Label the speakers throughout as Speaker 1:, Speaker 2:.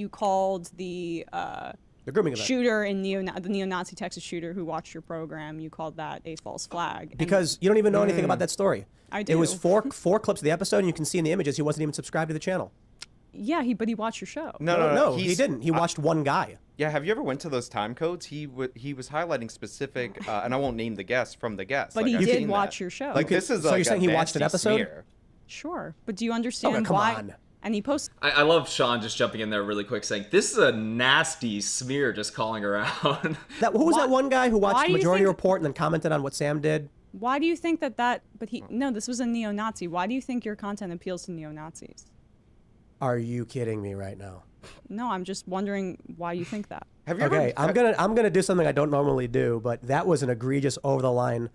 Speaker 1: you called the
Speaker 2: grooming event.
Speaker 1: shooter in the neo-Nazi Texas shooter who watched your program, you called that a false flag.
Speaker 2: Because you don't even know anything about that story.
Speaker 1: I do.
Speaker 2: It was four clips of the episode, and you can see in the images he wasn't even subscribed to the channel.
Speaker 1: Yeah, but he watched your show.
Speaker 2: No, he didn't. He watched one guy.
Speaker 3: Yeah, have you ever went to those time codes? He was highlighting specific, and I won't name the guest from the guest.
Speaker 1: But
Speaker 3: like,
Speaker 1: he
Speaker 3: I've
Speaker 1: did
Speaker 3: seen
Speaker 1: watch
Speaker 3: that.
Speaker 1: your show.
Speaker 3: Like this is
Speaker 2: so
Speaker 3: like
Speaker 2: you're saying he watched an
Speaker 3: nasty
Speaker 2: episode?
Speaker 3: smear.
Speaker 1: Sure, but do you understand
Speaker 2: come
Speaker 1: why?
Speaker 2: on.
Speaker 1: And he posted.
Speaker 4: I love Sean just jumping in there really quick saying, this is a nasty smear, just calling her out.
Speaker 2: Who was that one guy who
Speaker 1: Why
Speaker 2: watched
Speaker 1: do you
Speaker 2: Majority
Speaker 1: think-
Speaker 2: Report and then commented on what Sam did?
Speaker 1: Why do you think that? But no, this was a neo-Nazi. Why do you think your content appeals to neo-Nazis?
Speaker 2: Are you kidding me right now?
Speaker 1: No, I'm just wondering why you think that.
Speaker 3: Have you
Speaker 2: Okay,
Speaker 3: ever,
Speaker 2: I'm gonna do something I don't normally do, but that was an egregious, over the line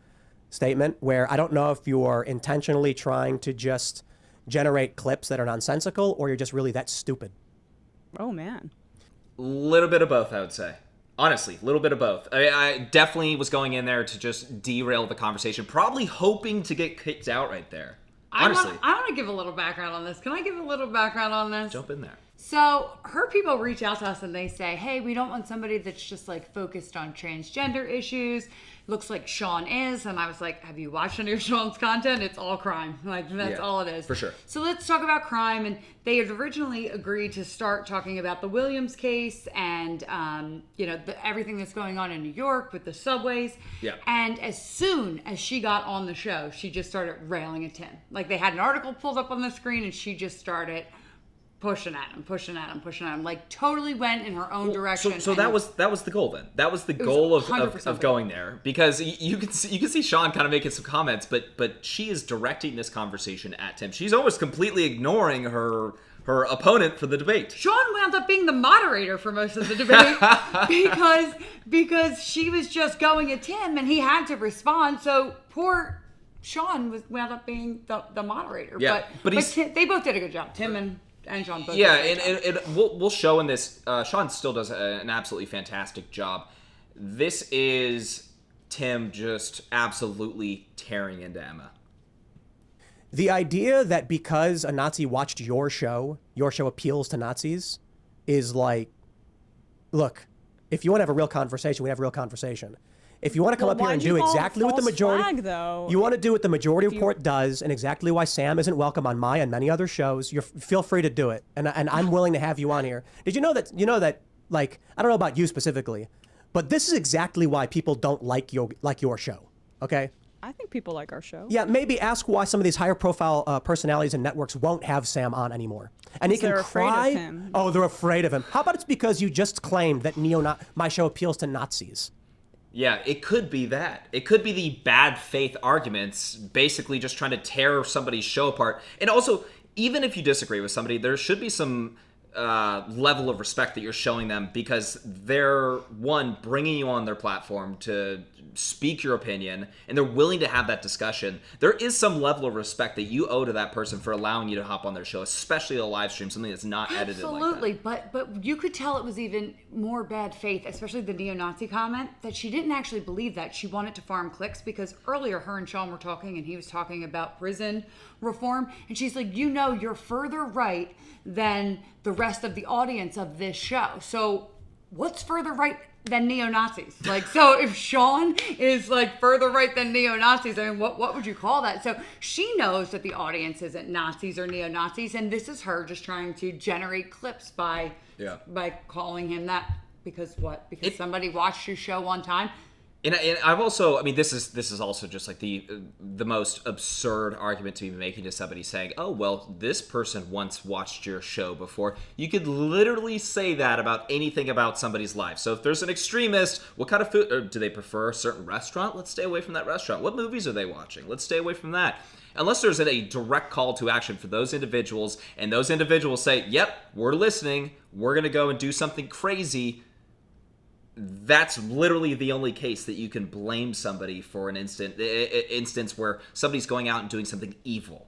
Speaker 2: statement where I don't know if you are intentionally trying to just generate clips that are nonsensical or you're just really that stupid.
Speaker 1: Oh man.
Speaker 4: Little bit of both, I would say. Honestly, a little bit of both. I definitely was going in there to just derail the conversation, probably hoping to get kicked out right there. Honestly.
Speaker 5: I want to give a little background on this. Can I give a little background on this?
Speaker 4: Jump in there.
Speaker 5: So her people reach out to us and they say, hey, we don't want somebody that's just like focused on transgender issues. Looks like Sean is. And I was like, have you watched any of Sean's content? It's all crime. Like, that's all it is.
Speaker 4: For sure.
Speaker 5: So let's talk about crime. And they had originally agreed to start talking about the Williams case and, everything that's going on in New York with the subways.
Speaker 4: Yeah.
Speaker 5: And as soon as she got on the show, she just started railing at Tim. Like, they had an article pulled up on the screen and she just started pushing at him, like totally went in her own direction.
Speaker 4: So that was the goal then. That was the goal of going there, because you can see Sean kind of making some comments, but she is directing this conversation at Tim. She's almost completely ignoring her opponent for the debate.
Speaker 5: Sean wound up being the moderator for most of the debate because she was just going at Tim and he had to respond. So poor Sean wound up being the moderator.
Speaker 4: Yeah, but
Speaker 5: they both did a good job. Tim and Sean both.
Speaker 4: Yeah, and we'll show in this. Sean still does an absolutely fantastic job. This is Tim just absolutely tearing into Emma.
Speaker 2: The idea that because a Nazi watched your show appeals to Nazis is like, look, if you want to have a real conversation, we have a real conversation. If you want to come up here and do exactly what the majority, you want to do what the Majority Report does, and exactly why Sam isn't welcome on my and many other shows, feel free to do it, and I'm willing to have you on here. Did you know that like, I don't know about you specifically, but this is exactly why people don't like your show. Okay.
Speaker 1: I think people like our show.
Speaker 2: Yeah, maybe ask why some of these higher profile personalities and networks won't have Sam on anymore. And he can
Speaker 1: they're
Speaker 2: cry.
Speaker 1: afraid of him.
Speaker 2: Oh, they're afraid of him. How about it's because you just claimed that my show appeals to Nazis?
Speaker 4: Yeah, it could be that. It could be the bad faith arguments, basically just trying to tear somebody's show apart. And also, even if you disagree with somebody, there should be some level of respect that you're showing them, because they're, one, bringing you on their platform to speak your opinion, and they're willing to have that discussion. There is some level of respect that you owe to that person for allowing you to hop on their show, especially a live stream, something that's not edited like that.
Speaker 5: Absolutely, but you could tell it was even more bad faith, especially the neo-Nazi comment, that she didn't actually believe that. She wanted to farm clicks, because earlier her and Sean were talking, and he was talking about prison reform, and she's like, you're further right than the rest of the audience of this show. So what's further right than neo-Nazis? Like, so if Sean is like further right than neo-Nazis, I mean, what would you call that? So she knows that the audience isn't Nazis or neo-Nazis, and this is her just trying to generate clips by calling him that. Because somebody watched your show one time.
Speaker 4: And I've also, I mean, this is also just like the most absurd argument to be making to somebody saying, oh, well, this person once watched your show before. You could literally say that about anything about somebody's life. So if there's an extremist, what kind of food, or do they prefer a certain restaurant? Let's stay away from that restaurant. What movies are they watching? Let's stay away from that. Unless there's a direct call to action for those individuals, and those individuals say, yep, we're listening, we're going to go and do something crazy. That's literally the only case that you can blame somebody for an instance where somebody's going out and doing something evil.